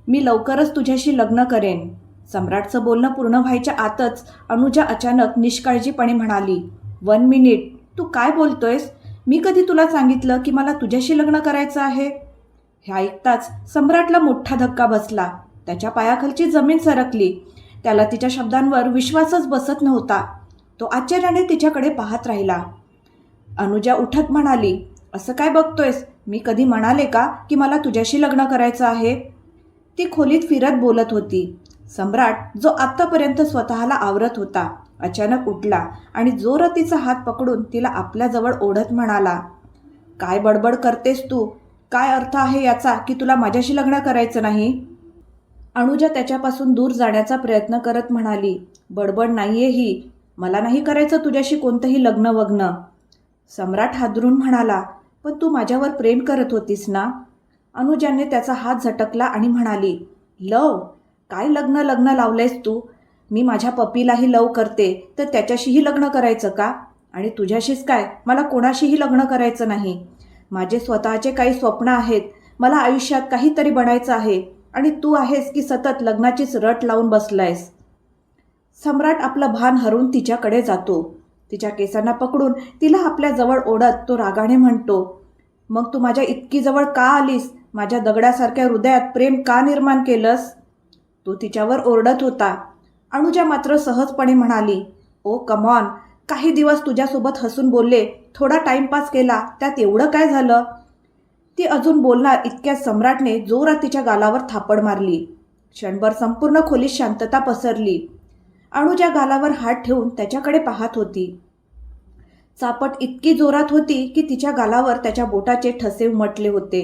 मी लवकरच तुझ्याशी लग्न करेन. सम्राटचं बोलणं पूर्ण व्हायच्या आतच अनुजा अचानक निष्काळजीपणे म्हणाली, 1 मिनिट, तू काय बोलतोयस? मी कधी तुला सांगितलं की मला तुझ्याशी लग्न करायचं आहे? हे ऐकताच सम्राटला मोठा धक्का बसला. त्याच्या पायाखालची जमीन सरकली. त्याला तिच्या शब्दांवर विश्वासच बसत नव्हता. तो आश्चर्याने तिच्याकडे पाहत राहिला. अनुजा उठत म्हणाली, असं काय बघतोयस? मी कधी म्हणाले का की मला तुझ्याशी लग्न करायचं आहे? ती खोलीत फिरत बोलत होती. सम्राट, जो आत्तापर्यंत स्वतःला आवरत होता, अचानक उठला आणि जोरात तिचा हात पकडून तिला आपल्याजवळ ओढत म्हणाला, काय बडबड करतेस तू? काय अर्थ आहे याचा की तुला माझ्याशी लग्न करायचं नाही? अनुजा त्याच्यापासून दूर जाण्याचा प्रयत्न करत म्हणाली, बडबड नाहीये ही. मला नाही करायचं तुझ्याशी कोणतंही लग्न वग्न. सम्राट हादरून म्हणाला, पण तू माझ्यावर प्रेम करत होतीस ना? अनुजाने त्याचा हात झटकला आणि म्हणाली, लव? काय लग्न लग्न लावलंयस तू? मी माझ्या पप्पीलाही लव करते, तर त्याच्याशीही लग्न करायचं का? आणि तुझ्याशीच काय, मला कोणाशीही लग्न करायचं नाही. माझे स्वतःचे काही स्वप्न आहेत. मला आयुष्यात काहीतरी बनायचं आहे. आणि तू आहेस की सतत लग्नाचीच रट लावून बसलायस. सम्राट आपलं भान हरवून तिच्याकडे जातो. तिच्या केसांना पकडून तिला आपल्या जवळ ओढत तो रागाने म्हणतो, मग तू माझ्या इतकी जवळ का आलीस? माझ्या दगडासारख्या हृदयात प्रेम का निर्माण केलंस? तो तिच्यावर ओरडत होता. अनुजा मात्र सहजपणे म्हणाली, ओ कमॉन, काही दिवस तुझ्यासोबत हसून बोलले, थोडा टाइमपास केला, त्यात एवढं काय झालं? ती अजून बोलणार इतक्यात सम्राटने जोरात तिच्या गालावर थापड मारली. क्षणभर संपूर्ण खोलीत शांतता पसरली. अनुजा गालावर हात ठेवून त्याच्याकडे पाहत होती. चापट इतकी जोरात होती की तिच्या गालावर त्याच्या बोटाचे ठसे उमटले होते.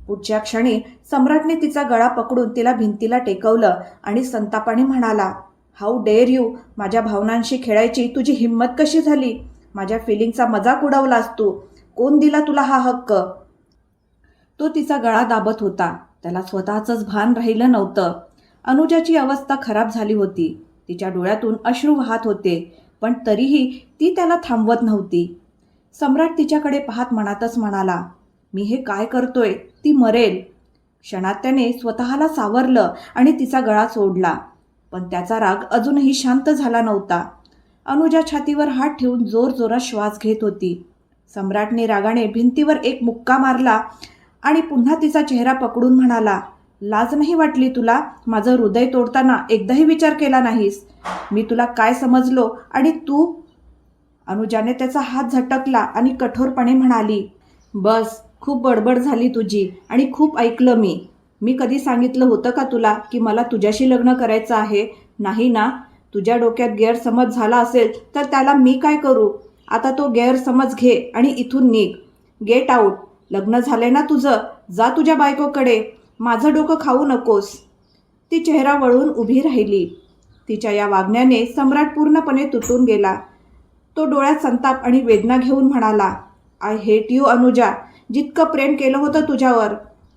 पुढच्या क्षणी सम्राटने तिचा गळा पकडून तिला भिंतीला टेकवलं आणि संतापाने म्हणाला, हाऊ डेअर यू? माझ्या भावनांशी खेळायची तुझी हिंमत कशी झाली? माझ्या फिलिंगचा मजाक उडवलास तू. कोण दिला तुला हा हक्क? तो तिचा गळा दाबत होता. त्याला स्वतःचंच भान राहिलं नव्हतं. अनुजाची अवस्था खराब झाली होती. तिच्या डोळ्यातून अश्रू वाहत होते, पण तरीही ती त्याला थांबवत नव्हती. सम्राट तिच्याकडे पाहत मनातच म्हणाला, मी हे काय करतोय? ती मरेल. क्षणात त्याने स्वतःला सावरलं आणि तिचा गळा सोडला. पण त्याचा राग अजूनही शांत झाला नव्हता. अनुजा छातीवर हात ठेवून जोरजोरात श्वास घेत होती. सम्राटने रागाने भिंतीवर एक मुक्का मारला आणि पुन्हा तिचा चेहरा पकडून म्हणाला, लाज नाही वाटली तुला? माझं हृदय तोडताना एकदाही विचार केला नाहीस. मी तुला काय समजलो? आणि तू? अनुजाने त्याचा हात झटकला आणि कठोरपणे म्हणाली, बस, खूप बडबड झाली तुझी आणि खूप ऐकलं मी. मी कधी सांगितलं होतं का तुला की मला तुझ्याशी लग्न करायचं आहे? नाही ना? तुझ्या डोक्यात गैरसमज झाला असेल तर त्याला मी काय करू? आता तो गैरसमज घे आणि इथून निघ. Get out. लग्न झालंय ना तुझं? जा तुझ्या बायकोकडे. माझं डोकं खाऊ नकोस. ती चेहरा वळून उभी राहिली. तिच्या या वागण्याने सम्राट पूर्णपणे तुटून गेला. तो डोळ्यात संताप आणि वेदना घेऊन म्हणाला, आय हेट यू अनुजा. जितकं प्रेम केलं होतं तुझ्यावर,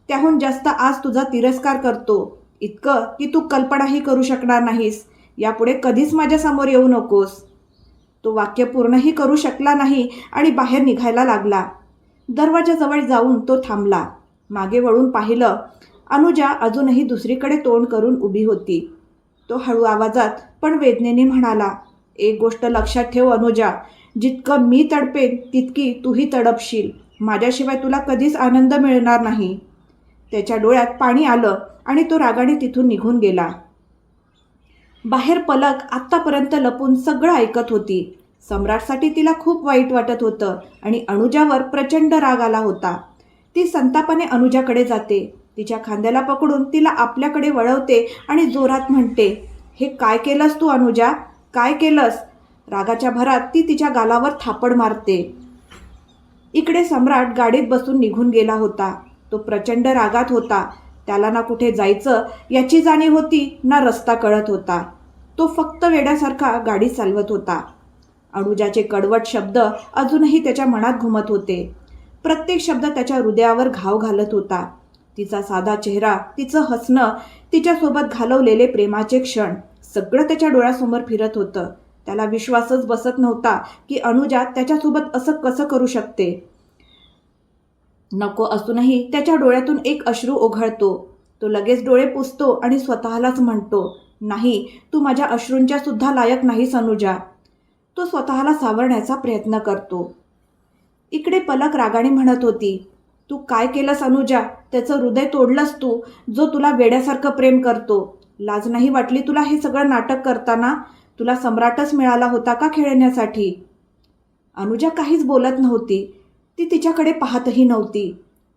त्याहून जास्त आज तुझा तिरस्कार करतो. इतकं की तू कल्पनाही करू शकणार नाहीस. यापुढे कधीच माझ्यासमोर येऊ नकोस. तो वाक्य पूर्णही करू शकला नाही आणि बाहेर निघायला लागला. दरवाजाजवळ जाऊन तो थांबला. मागे वळून पाहिलं. अनुजा अजूनही दुसरीकडे तोंड करून उभी होती. तो हळू आवाजात पण वेदनेने म्हणाला, एक गोष्ट लक्षात ठेव अनुजा, जितकं मी तडपेन तितकी तूही तडपशील. माझ्याशिवाय तुला कधीच आनंद मिळणार नाही. त्याच्या डोळ्यात पाणी आलं आणि तो रागाने तिथून निघून गेला. बाहेर पलक आत्तापर्यंत लपून सगळं ऐकत होती. सम्राटसाठी तिला खूप वाईट वाटत होतं आणि अनुजावर प्रचंड राग आला होता. ती संतापाने अनुजाकडे जाते. तिच्या खांद्याला पकडून तिला आपल्याकडे वळवते आणि जोरात म्हणते, हे काय केलंस तू अनुजा? काय केलंस? रागाच्या भरात ती तिच्या गालावर थापड मारते. इकडे सम्राट गाडीत बसून निघून गेला होता. तो प्रचंड रागात होता. त्याला ना कुठे जायचं याची जाणीव होती, ना रस्ता कळत होता. तो फक्त वेड्यासारखा गाडी चालवत होता. अनुजाचे कडवट शब्द अजूनही त्याच्या मनात घुमत होते. प्रत्येक शब्द त्याच्या हृदयावर घाव घालत होता. तिचा साधा चेहरा, तिचं हसणं, तिच्यासोबत घालवलेले प्रेमाचे क्षण, सगळं त्याच्या डोळ्यासमोर फिरत होतं. त्याला विश्वासच बसत नव्हता की अनुजा त्याच्यासोबत असं कसं करू शकते. नको असूनही त्याच्या डोळ्यातून एक अश्रू ओघळतो. तो लगेच डोळे पुसतो आणि स्वतःलाच म्हणतो, नाही, तू माझ्या अश्रूंच्या सुद्धा लायक नाहीस अनुजा. तो स्वतःला सावरण्याचा प्रयत्न करतो. इकडे पलक रागाने म्हणत होती, तू काय केलंस अनुजा? त्याचं हृदय तोडलंस तू, जो तुला वेड्यासारखं प्रेम करतो. लाज नाही वाटली तुला हे सगळं नाटक करताना? तुला सम्राटच मिळाला होता का खेळण्यासाठी? अनुजा काहीच बोलत नव्हती. ती तिच्याकडे पाहतही नव्हती.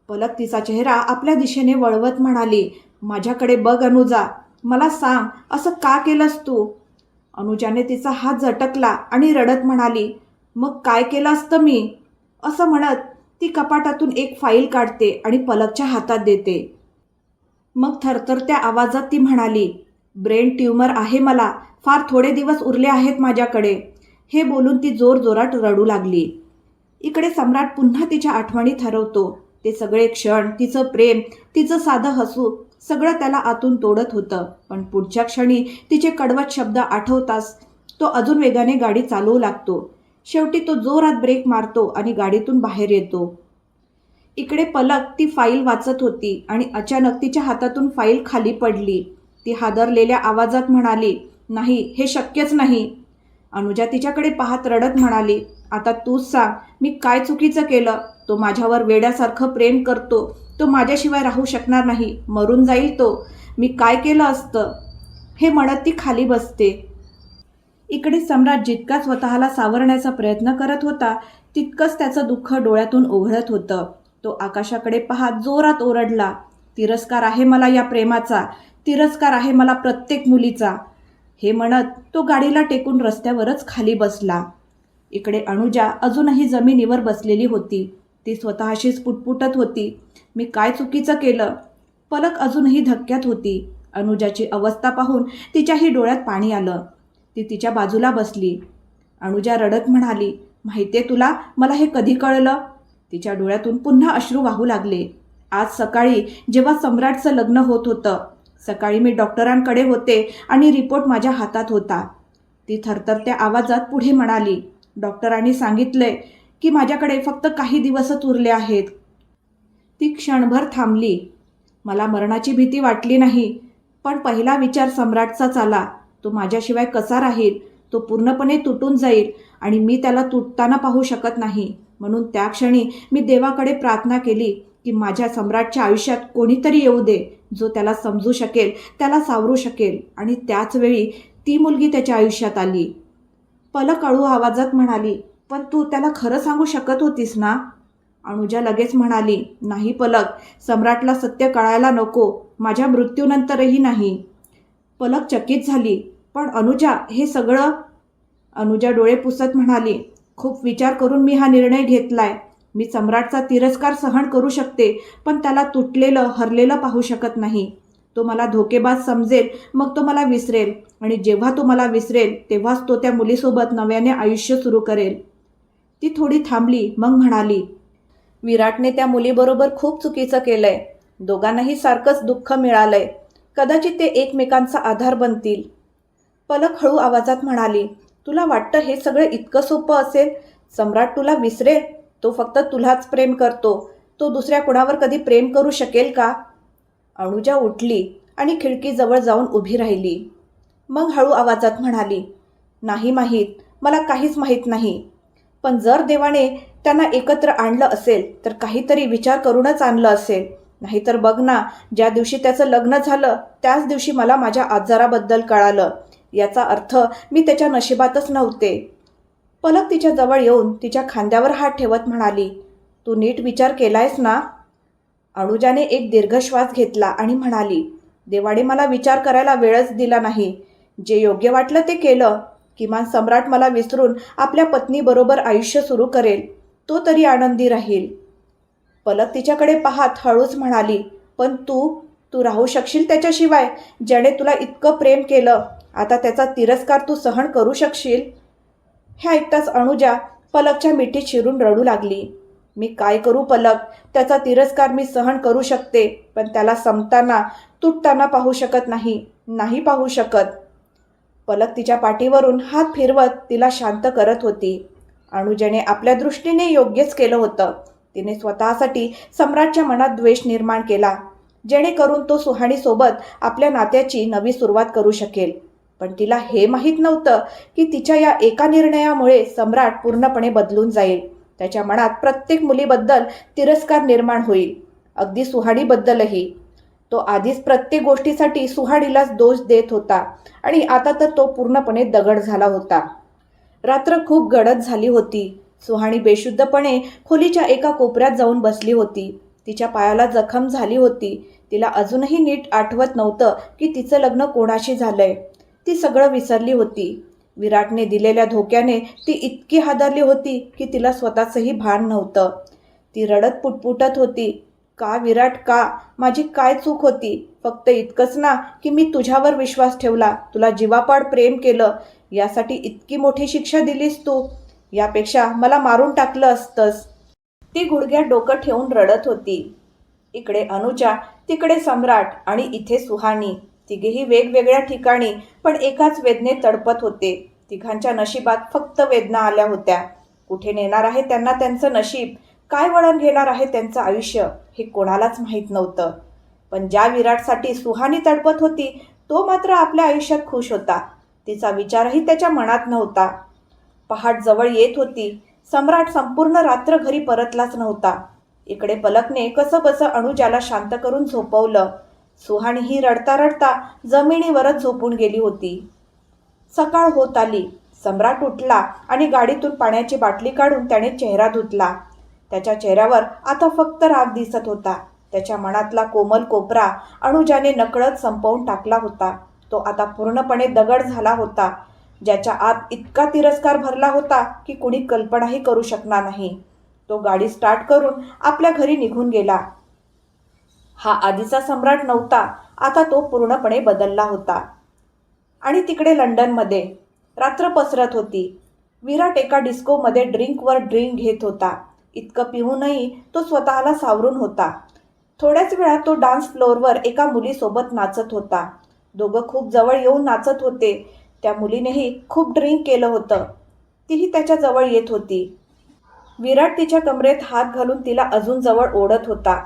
पलक तिचा चेहरा आपल्या दिशेने वळवत म्हणाली, माझ्याकडे बघ अनुजा, मला सांग, असं का केलंस तू? अनुजाने तिचा हात झटकला आणि रडत म्हणाली, मग काय केलं असतं मी? असं म्हणत ती कपाटातून एक फाईल काढते आणि पलकच्या हातात देते. मग थरथरत्या आवाजात ती म्हणाली, ब्रेन ट्यूमर आहे मला, फार थोडे दिवस उरले आहेत माझ्याकडे. हे बोलून ती जोरजोरात रडू लागली. इकडे सम्राट पुन्हा तिच्या आठवणीत हरवतो. ते सगळे क्षण, तिचं प्रेम, तिचं साधं हसू, सगळं त्याला आतून तोडत होतं. पण पुढच्या क्षणी तिचे कडवट शब्द आठवताच तो अजून वेगाने गाडी चालवू लागतो. शेवटी तो जोरात ब्रेक मारतो आणि गाडीतून बाहेर येतो. इकडे पलक ती फाईल वाचत होती आणि अचानक तिच्या हातातून फाईल खाली पडली. ती हादरलेल्या आवाजात म्हणाली, नाही, हे शक्यच नाही. अनुजा तिच्याकडे पाहत रडत म्हणाली, आता तूच सांग, मी काय चुकीचं केलं? तो माझ्यावर वेड्यासारखं प्रेम करतो. तो माझ्याशिवाय राहू शकणार नाही, मरून जाईल तो. मी काय केलं असतं? हे म्हणत ती खाली बसते. इकडे सम्राट जितका स्वतःला सावरण्याचा प्रयत्न करत होता, तितकंच त्याचं दुःख डोळ्यातून ओघळत होतं. तो आकाशाकडे पाहत जोरात ओरडला, तिरस्कार आहे मला या प्रेमाचा, तिरस्कार आहे मला प्रत्येक मुलीचा. हे म्हणत तो गाडीला टेकून रस्त्यावरच खाली बसला. इकडे अनुजा अजूनही जमिनीवर बसलेली होती. ती स्वतःशीच पुटपुटत होती, मी काय चुकीचं केलं? पलक अजूनही धक्क्यात होती. अनुजाची अवस्था पाहून तिच्याही डोळ्यात पाणी आलं. ती तिच्या बाजूला बसली. अनुजा रडत म्हणाली, माहितीये तुला, मला हे कधी कळलं? तिच्या डोळ्यातून पुन्हा अश्रू वाहू लागले. आज सकाळी जेव्हा सम्राटचं लग्न होत होतं, सकाळी मी डॉक्टरांकडे होते आणि रिपोर्ट माझ्या हातात होता. ती थरथरत्या आवाजात पुढे म्हणाली, डॉक्टरांनी सांगितलंय की माझ्याकडे फक्त काही दिवसच उरले आहेत. ती क्षणभर थांबली. मला मरणाची भीती वाटली नाही, पण पहिला विचार सम्राटचाच आला. तो माझ्याशिवाय कसा राहील? तो पूर्णपणे तुटून जाईल आणि मी त्याला तुटताना पाहू शकत नाही. म्हणून त्या क्षणी मी देवाकडे प्रार्थना केली की माझ्या सम्राटच्या आयुष्यात कोणीतरी येऊ दे, जो त्याला समजू शकेल, त्याला सावरू शकेल. आणि त्याच वेळी ती मुलगी त्याच्या आयुष्यात आली. पलक हळू आवाजात म्हणाली, पण तू त्याला खरं सांगू शकत होतीस ना? अनुजा लगेच म्हणाली, नाही पलक, सम्राटला सत्य कळायला नको, माझ्या मृत्यूनंतरही नाही. पलक चकित झाली, पण अनुजा, हे सगळं? अनुजा डोळे पुसत म्हणाली, खूप विचार करून मी हा निर्णय घेतलाय. मी सम्राटचा तिरस्कार सहन करू शकते, पण त्याला तुटलेलं, हरलेलं पाहू शकत नाही. तो मला धोकेबाज समजेल, मग तो मला विसरेल, आणि जेव्हा तो मला विसरेल तेव्हाच तो त्या मुलीसोबत नव्याने आयुष्य सुरू करेल. ती थोडी थांबली, मग म्हणाली, विराटने त्या मुलीबरोबर खूप चुकीचं केलंय. दोघांनाही सारखंच दुःख मिळालंय. कदाचित ते एकमेकांचा आधार बनतील. पलक हळू आवाजात म्हणाली, तुला वाटतं हे सगळं इतकं सोपं असेल? सम्राट तुला विसरेल? तो फक्त तुलाच प्रेम करतो. तो दुसऱ्या कुणावर कधी प्रेम करू शकेल का? अनुजा उठली आणि खिडकीजवळ जाऊन उभी राहिली. मग हळू आवाजात म्हणाली, नाही माहीत, मला काहीच माहीत नाही. पण जर देवाने त्यांना एकत्र आणलं असेल तर काहीतरी विचार करूनच आणलं असेल. नाहीतर बघ ना, ज्या दिवशी त्याचं लग्न झालं त्याच दिवशी मला माझ्या आजाराबद्दल कळालं. याचा अर्थ मी त्याच्या नशिबातच नव्हते. पलक तिच्या जवळ येऊन तिच्या खांद्यावर हात ठेवत म्हणाली, तू नीट विचार केलायस ना? अनुजाने एक दीर्घ श्वास घेतला आणि म्हणाली, देवाने मला विचार करायला वेळच दिला नाही. जे योग्य वाटलं ते केलं. किमान सम्राट मला विसरून आपल्या पत्नीबरोबर आयुष्य सुरू करेल. तो तरी आनंदी राहील. पलक तिच्याकडे पाहत हळूच म्हणाली, पण तू राहू शकशील त्याच्याशिवाय, ज्याने तुला इतकं प्रेम केलं? आता त्याचा तिरस्कार तू सहन करू शकशील? हे ऐकताच अनुजा पलकच्या मिठीत शिरून रडू लागली. मी काय करू पलक? त्याचा तिरस्कार मी सहन करू शकते, पण त्याला संपताना, तुटताना पाहू शकत नाही पाहू शकत. पलक तिच्या पाठीवरून हात फिरवत तिला शांत करत होती. अनुजाने आपल्या दृष्टीने योग्यच केलं होतं. तिने स्वतःसाठी सम्राटच्या मनात द्वेष निर्माण केला. जेणेकरून तो सुहाणीसोबत आपल्या नात्याची नवी सुरुवात करू शकेल. पण तिला हे माहीत नव्हतं की तिच्या या एका निर्णयामुळे सम्राट पूर्णपणे बदलून जाईल. त्याच्या मनात प्रत्येक मुलीबद्दल तिरस्कार निर्माण होईल, अगदी सुहाणीबद्दलही. तो आधीच प्रत्येक गोष्टीसाठी सुहाणीलाच दोष देत होता आणि आता तर तो पूर्णपणे दगड झाला होता. रात्र खूप गडद झाली होती. सुहाणी बेशुद्धपणे खोलीच्या एका कोपऱ्यात जाऊन बसली होती. तिच्या पायाला जखम झाली होती. तिला अजूनही नीट आठवत नव्हतं की तिचं लग्न कोणाशी झालंय. ती सगळं विसरली होती. विराटने दिलेल्या धोक्याने ती इतकी हादरली होती की तिला स्वतःचंही भान नव्हतं. ती रडत पुटपुटत होती, का विराट, का? माझी काय चूक होती? फक्त इतकंच ना की मी तुझ्यावर विश्वास ठेवला, तुला जीवापाड प्रेम केलं, यासाठी इतकी मोठी शिक्षा दिलीस तू? यापेक्षा मला मारून टाकलं असतंस. ती गुडघ्यात डोकं ठेवून रडत होती. इकडे अनुजा, तिकडे सम्राट आणि इथे सुहाणी. तिघेही वेगवेगळ्या ठिकाणी पण एकाच वेदनेत तडपत होते. तिघांच्या नशिबात फक्त वेदना आल्या होत्या. कुठे नेणार आहे त्यांना त्यांचं नशीब, काय वळण घेणार आहे त्यांचं आयुष्य, हे कोणालाच माहीत नव्हतं. पण ज्या विराटसाठी सुहाणी तडपत होती तो मात्र आपल्या आयुष्यात खुश होता. तिचा विचारही त्याच्या मनात नव्हता. पहाट जवळ येत होती. सम्राट संपूर्ण रात्र घरी परतलाच नव्हता. इकडे पलकने कसंबसं अनुजाला शांत करून झोपवलं. सुहाणी ही रडता रडता जमिनीवरच झोपून गेली होती. सकाळ होत आली. सम्राट उठला आणि गाडीतून पाण्याची बाटली काढून त्याने चेहरा धुतला. त्याच्या चेहऱ्यावर आता फक्त राग दिसत होता. त्याच्या मनातला कोमल कोपरा अनुजाने नकळत संपवून टाकला होता. तो आता पूर्णपणे दगड झाला होता, ज्याच्या आत इतका तिरस्कार भरला होता की कुणी कल्पनाही करू शकणार नाही. तो गाडी स्टार्ट करून आपल्या घरी निघून गेला. हा आधीचा सम्राट नव्हता, आता तो पूर्णपणे बदलला होता. आणि तिकडे लंडनमध्ये रात्र पसरत होती. विराट एका डिस्कोमध्ये ड्रिंकवर ड्रिंक घेत होता. इतकं पिऊनही तो स्वतःला सावरून होता. थोड्याच वेळात तो डान्स फ्लोअरवर एका मुलीसोबत नाचत होता. दोघं खूप जवळ येऊन नाचत होते. त्या मुलीनेही खूप ड्रिंक केलं होतं. तीही त्याच्या जवळ येत होती. विराट तिच्या कमरेत हात घालून तिला अजून जवळ ओढत होता.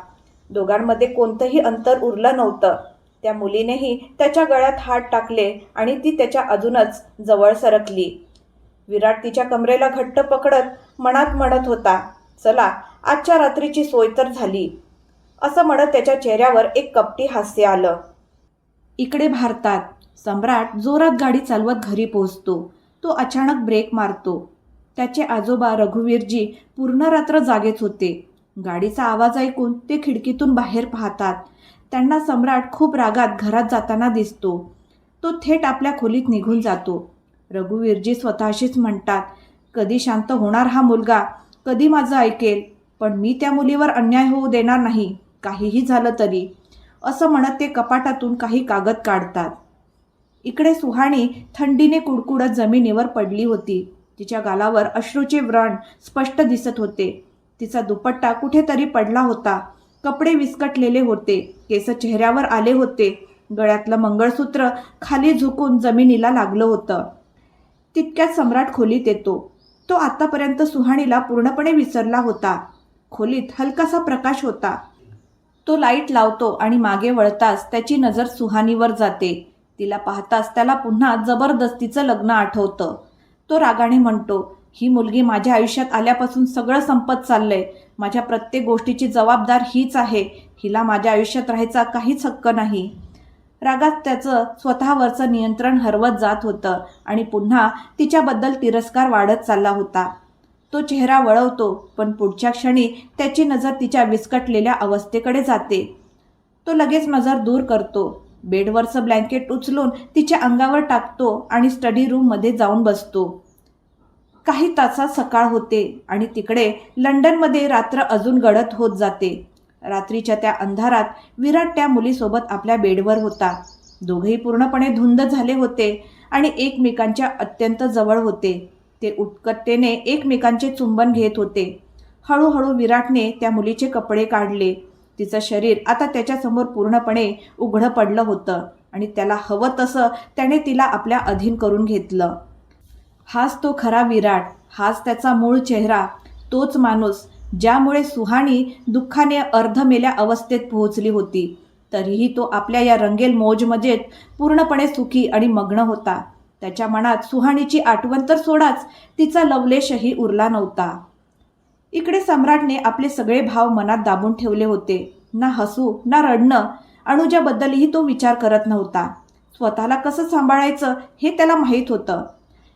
दोघांमध्ये कोणतंही अंतर उरलं नव्हतं. त्या मुलीनेही त्याच्या गळ्यात हात टाकले आणि ती त्याच्या अजूनच जवळ सरकली. विराट तिच्या कमरेला घट्ट पकडत मनात म्हणत होता, चला आजच्या रात्रीची सोय तर झाली, असं म्हणत त्याच्या चेहऱ्यावर एक कपटी हास्य आलं. इकडे भारतात सम्राट जोरात गाडी चालवत घरी पोहोचतो. तो अचानक ब्रेक मारतो. त्याचे आजोबा रघुवीरजी पूर्ण रात्र जागेच होते. गाडीचा आवाज ऐकून ते खिडकीतून बाहेर पाहतात. त्यांना सम्राट खूप रागात घरात जाताना दिसतो. तो थेट आपल्या खोलीत निघून जातो. रघुवीरजी स्वतःशीच म्हणतात, कधी शांत होणार हा मुलगा, कधी माझं ऐकेल. पण मी त्या मुलीवर अन्याय होऊ देणार नाही, काहीही झालं तरी, असं म्हणत ते कपाटातून काही कागद काढतात. इकडे सुहाणी थंडीने कुडकुडत जमिनीवर पडली होती. तिच्या गालावर अश्रूचे व्रण स्पष्ट दिसत होते. तिचा दुपट्टा कुठेतरी पडला होता. कपडे विस्कटलेले होते. केस चेहऱ्यावर आले होते. गळ्यातलं मंगळसूत्र खाली झुकून जमिनीला लागलं होतं. तितक्यात सम्राट खोलीत येतो. तो आतापर्यंत सुहाणीला पूर्णपणे विसरला होता. खोलीत हलकासा प्रकाश होता. तो लाईट लावतो आणि मागे वळताच त्याची नजर सुहाणीवर जाते. तिला पाहताच त्याला पुन्हा जबरदस्तीचं लग्न आठवतं. तो रागाने म्हणतो, ही मुलगी माझ्या आयुष्यात आल्यापासून सगळं संपत चाललंय. माझ्या प्रत्येक गोष्टीची जबाबदार हीच आहे. हिला माझ्या आयुष्यात राहायचा काहीच हक्क नाही. रागात त्याचं स्वतःवरचं नियंत्रण हरवत जात होतं आणि पुन्हा तिच्याबद्दल तिरस्कार वाढत चालला होता. तो चेहरा वळवतो, पण पुढच्या क्षणी त्याची नजर तिच्या विस्कटलेल्या अवस्थेकडे जाते. तो लगेच नजर दूर करतो. बेडवरचं ब्लँकेट उचलून तिच्या अंगावर टाकतो आणि स्टडी रूममध्ये जाऊन बसतो. काही तासात सकाळ होते आणि तिकडे लंडनमध्ये रात्र अजून गडद होत जाते. रात्रीच्या त्या अंधारात विराट त्या मुलीसोबत आपल्या बेडवर होता. दोघेही पूर्णपणे धुंद झाले होते आणि एकमेकांच्या अत्यंत जवळ होते. ते उत्कटतेने एकमेकांचे चुंबन घेत होते. हळूहळू विराटने त्या मुलीचे कपडे काढले. तिचं शरीर आता त्याच्यासमोर पूर्णपणे उघडं पडलं होतं आणि त्याला हवं तसं त्याने तिला आपल्या अधीन करून घेतलं. हाच तो खरा विराट, हाच त्याचा मूळ चेहरा, तोच माणूस ज्यामुळे सुहाणी दुःखाने अर्धमेल्या अवस्थेत पोहोचली होती. तरीही तो आपल्या या रंगेल मौजमजेत पूर्णपणे सुखी आणि मग्न होता. त्याच्या मनात सुहाणीची आठवण तर सोडाच, तिचा लवलेशही उरला नव्हता. इकडे सम्राटने आपले सगळे भाव मनात दाबून ठेवले होते. ना हसू ना रडणं. अनुजाबद्दलही तो विचार करत नव्हता. स्वतःला कसं सांभाळायचं हे त्याला माहीत होतं.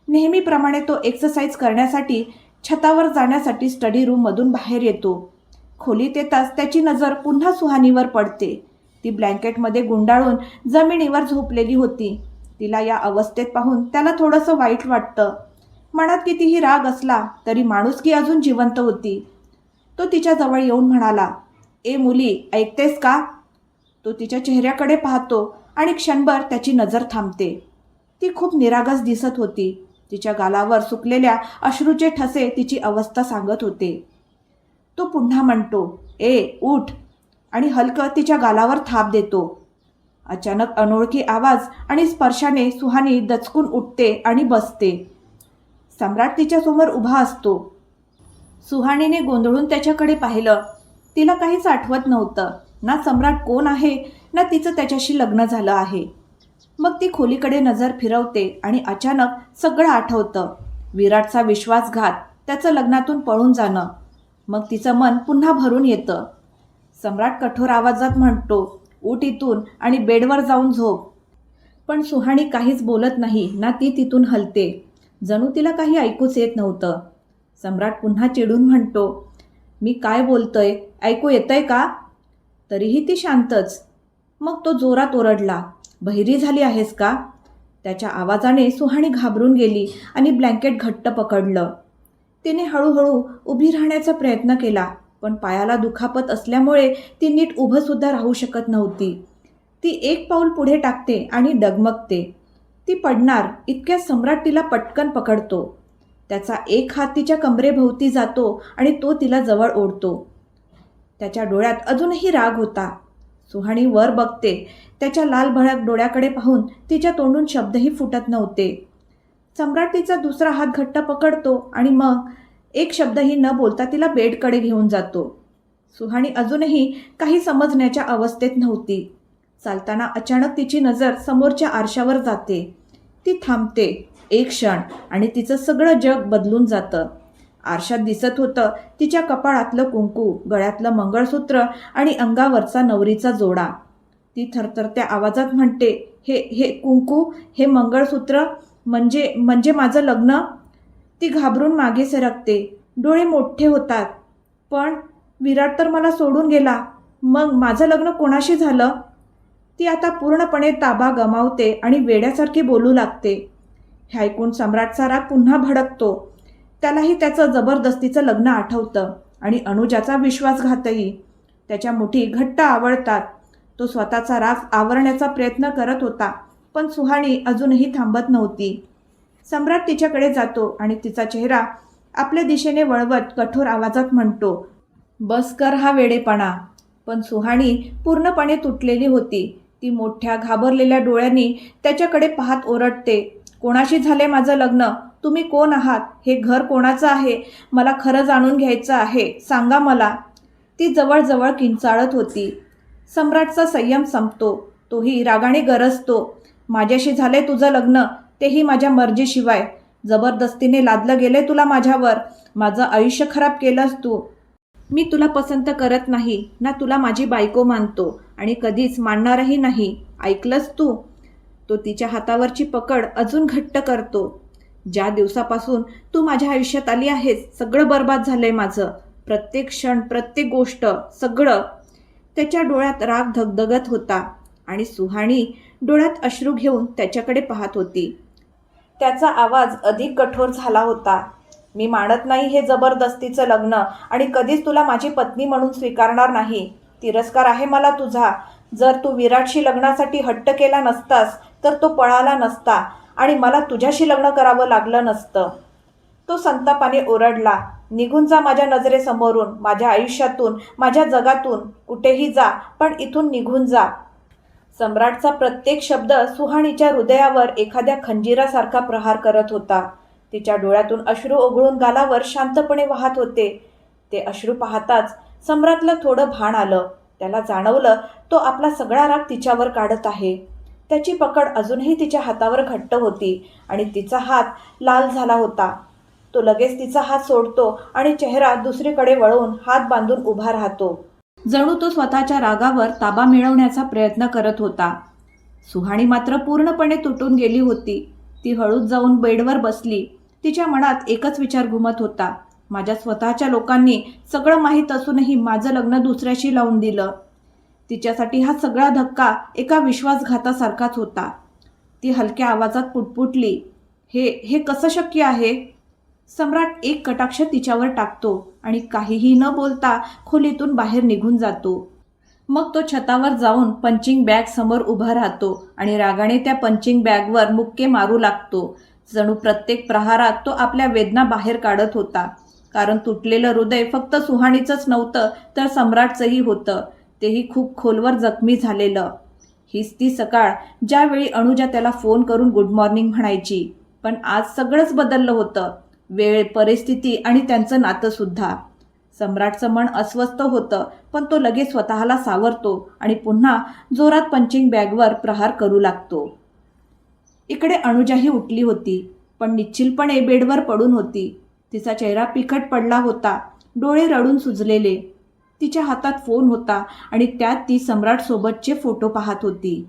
नेहमीप्रमाणे तो एक्सरसाइज करण्यासाठी छतावर जाण्यासाठी स्टडी रूममधून बाहेर येतो. खोलीत येताच त्याची नजर पुन्हा सुहानीवर पडते. ती ब्लँकेटमध्ये गुंडाळून जमिनीवर झोपलेली होती. तिला या अवस्थेत पाहून त्याला थोडंसं वाईट वाटतं. मनात कितीही राग असला तरी माणुसकी अजून जिवंत होती. तो तिच्या जवळ येऊन म्हणाला, ए मुली, ऐकतेस का? तो तिच्या चेहऱ्याकडे पाहतो आणि क्षणभर त्याची नजर थांबते. ती खूप निरागस दिसत होती. तिच्या गालावर सुकलेल्या अश्रूचे ठसे तिची अवस्था सांगत होते. तो पुन्हा म्हणतो, ए उठ, आणि हलकं तिच्या गालावर थाप देतो. अचानक अनोळखी आवाज आणि स्पर्शाने सुहानी दचकून उठते आणि बसते. सम्राट तिच्यासमोर उभा असतो. सुहानीने गोंधळून त्याच्याकडे पाहिलं. तिला काहीच आठवत नव्हतं. ना सम्राट कोण आहे, ना तिचं त्याच्याशी लग्न झालं आहे. मग ती खोलीकडे नजर फिरवते आणि अचानक सगळं आठवतं. विराटचा विश्वासघात, त्याचं लग्नातून पळून जाणं. मग तिचं मन पुन्हा भरून येतं. सम्राट कठोर आवाजात म्हणतो, उठ इथून आणि बेडवर जाऊन झोप. पण सुहानी काहीच बोलत नाही, ना ती तिथून हलते. जणू तिला काही ऐकूच येत नव्हतं. सम्राट पुन्हा चिडून म्हणतो, मी काय बोलतोय, ऐकू येतंय का? तरीही ती शांतच. मग तो जोरात ओरडला, बहिरी झाली आहेस का? त्याच्या आवाजाने सुहानी घाबरून गेली आणि ब्लँकेट घट्ट पकडलं. तिने हळूहळू उभी राहण्याचा प्रयत्न केला, पण पायाला दुखापत असल्यामुळे ती नीट उभंसुद्धा राहू शकत नव्हती. ती एक पाऊल पुढे टाकते आणि डगमगते. ती पडणार इतक्या सम्राट तिला पटकन पकडतो. त्याचा एक हात तिच्या कमरेभोवती जातो आणि तो तिला जवळ ओढतो. त्याच्या डोळ्यात अजूनही राग होता. सुहानी वर बघते. त्याच्या लाल भडक डोळ्याकडे पाहून तिच्या तोंडून शब्दही फुटत नव्हते. सम्राट तिचा दुसरा हात घट्ट पकडतो आणि मग एक शब्दही न बोलता तिला बेडकडे घेऊन जातो. सुहानी अजूनही काही समजण्याच्या अवस्थेत नव्हती. चालताना अचानक तिची नजर समोरच्या आरशावर जाते. ती थांबते एक क्षण आणि तिचं सगळं जग बदलून जातं. आरशात दिसत होतं तिच्या कपाळातलं कुंकू, गळ्यातलं मंगळसूत्र आणि अंगावरचा नवरीचा जोडा. ती थरथरत्या आवाजात म्हणते, हे हे कुंकू, हे मंगळसूत्र, म्हणजे माझं लग्न. ती घाबरून मागे सरकते. डोळे मोठे होतात. पण विराट तर मला सोडून गेला. मग माझं लग्न कोणाशी झालं? ती आता पूर्णपणे ताबा गमावते आणि वेड्यासारखी बोलू लागते. हे ऐकून सम्राटचा राग पुन्हा भडकतो. त्यालाही त्याचं जबरदस्तीचं लग्न आठवतं आणि अनुजाचा विश्वासघातही. त्याच्या मुठी घट्ट आवळतात. तो स्वतःचा राग आवरण्याचा प्रयत्न करत होता, पण सुहानी अजूनही थांबत नव्हती. सम्राट तिच्याकडे जातो आणि तिचा चेहरा आपल्या दिशेने वळवत कठोर आवाजात म्हणतो, बस कर हा वेडेपणा. पण सुहानी पूर्णपणे तुटलेली होती. ती मोठ्या घाबरलेल्या डोळ्यांनी त्याच्याकडे पाहत ओरडते, कोणाशी झाले माझं लग्न? तुम्ही कोण आहात? हे घर कोणाचं आहे? मला खरं जाणून घ्यायचं आहे, सांगा मला. ती जवळजवळ किंचाळत होती. सम्राटचा संयम संपतो. तोही रागाने गरजतो, माझ्याशी झाले तुझं लग्न, तेही माझ्या मर्जीशिवाय. जबरदस्तीने लादलं गेले तुला माझ्यावर. माझं आयुष्य खराब केलंस तू. मी तुला पसंत करत नाही, ना तुला माझी बायको मानतो आणि कधीच मानणारही नाही. ऐकलंस तू? तो तिच्या हातावरची पकड अजून घट्ट करतो. ज्या दिवसापासून तू माझ्या आयुष्यात आली आहेस, सगळं बर्बाद झालंय माझं. प्रत्येक क्षण, प्रत्येक गोष्ट, सगळं. त्याच्या डोळ्यात राग धगधगत होता आणि सुहानी डोळ्यात अश्रू घेऊन त्याच्याकडे पाहत होती. त्याचा आवाज अधिक कठोर झाला होता. मी मानत नाही हे जबरदस्तीचं लग्न आणि कधीच तुला माझी पत्नी म्हणून स्वीकारणार नाही. तिरस्कार आहे मला तुझा. जर तू विराटशी लग्नासाठी हट्ट केला नसतास तर तो पळाला नसता आणि मला तुझ्याशी लग्न करावं लागलं नसतं. तो संतापाने ओरडला, निघून जा माझ्या नजरेसमोरून, माझ्या आयुष्यातून, माझ्या जगातून. कुठेही जा, पण इथून निघून जा. सम्राटचा प्रत्येक शब्द सुहानीच्या हृदयावर एखाद्या खंजिरासारखा प्रहार करत होता. तिच्या डोळ्यातून अश्रू ओघळून गालावर शांतपणे वाहत होते. ते अश्रू पाहताच सम्राटला थोडं भान आलं. त्याला जाणवलं तो आपला सगळा राग तिच्यावर काढत आहे. त्याची पकड अजूनही तिच्या हातावर घट्ट होती आणि तिचा हात लाल झाला होता. तो लगेच तिचा हात सोडतो आणि चेहरा दुसरीकडे वळवून हात बांधून उभा राहतो. जणू तो स्वतःच्या रागावर ताबा मिळवण्याचा प्रयत्न करत होता. सुहाणी मात्र पूर्णपणे तुटून गेली होती. ती हळूच जाऊन बेडवर बसली. तिच्या मनात एकच विचार घुमत होता, माझ्या स्वतःच्या लोकांनी सगळं माहीत असूनही माझं लग्न दुसऱ्याशी लावून दिलं. तिच्यासाठी हा सगळा धक्का एका विश्वासघातासारखाच होता. ती हलक्या आवाजात पुटपुटली, हे हे कसं शक्य आहे? सम्राट एक कटाक्ष तिच्यावर टाकतो आणि काहीही न बोलता खोलीतून बाहेर निघून जातो. मग तो छतावर जाऊन पंचिंग बॅग समोर उभा राहतो आणि रागाने त्या पंचिंग बॅगवर मुक्के मारू लागतो. जणू प्रत्येक प्रहारात तो आपल्या वेदना बाहेर काढत होता. कारण तुटलेलं हृदय फक्त सुहाणीचंच नव्हतं तर सम्राटचंही होतं, तेही खूप खोलवर जखमी झालेलं. हीच ती सकाळ ज्यावेळी अनुजा त्याला फोन करून गुड मॉर्निंग म्हणायची. पण आज सगळंच बदललं होतं. वेळ, परिस्थिती आणि त्यांचं नातं सुद्धा. सम्राटचं मन अस्वस्थ होतं, पण तो लगेच स्वतःला सावरतो आणि पुन्हा जोरात पंचिंग बॅगवर प्रहार करू लागतो. इकडे अनुजाही उठली होती, पण निश्चिलपणे बेडवर पडून होती. तिचा चेहरा पिकट पडला होता, डोळे रडून सुजलेले. तिच्या हातात फोन होता आणि त्यात ती सम्राटसोबतचे फोटो पाहत होती.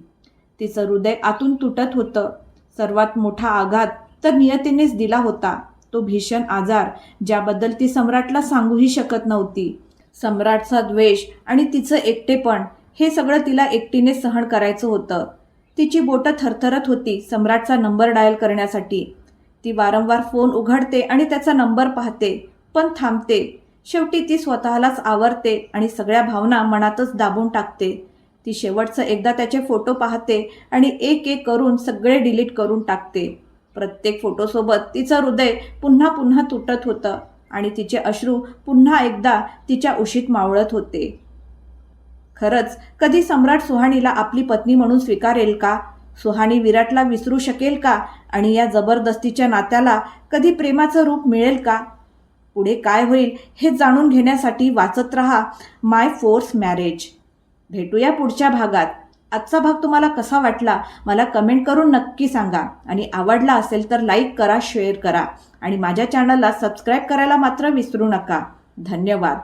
तिचं हृदय आतून तुटत होतं. सर्वात मोठा आघात तर नियतीनेच दिला होता, तो भीषण आजार ज्याबद्दल ती सम्राटला सांगूही शकत नव्हती. सम्राटचा द्वेष आणि तिचं एकटेपण, हे सगळं तिला एकटीने सहन करायचं होतं. तिची बोटं थरथरत होती सम्राटचा नंबर डायल करण्यासाठी. ती वारंवार फोन उघडते आणि त्याचा नंबर पाहते, पण थांबते. शेवटी ती स्वतःलाच आवरते आणि सगळ्या भावना मनातच दाबून टाकते. ती शेवटचं एकदा त्याचे फोटो पाहते आणि एक एक करून सगळे डिलीट करून टाकते. प्रत्येक फोटोसोबत तिचं हृदय पुन्हा पुन्हा तुटत होतं आणि तिचे अश्रू पुन्हा एकदा तिच्या उशीत मावळत होते. खरंच कधी सम्राट सुहाणीला आपली पत्नी म्हणून स्वीकारेल का? सुहाणी विराटला विसरू शकेल का? आणि या जबरदस्तीच्या नात्याला कधी प्रेमाचं रूप मिळेल का? पुढे काय होईल हे जाणून घेण्यासाठी वाचत रहा माय फोर्स मॅरेज. भेटूया पुढच्या भागात. आजचा भाग तुम्हाला कसा वाटला मला कमेंट करून नक्की सांगा आणि आवडला असेल तर लाईक करा, शेअर करा आणि माझ्या चॅनलला सबस्क्राईब करायला मात्र विसरू नका. धन्यवाद.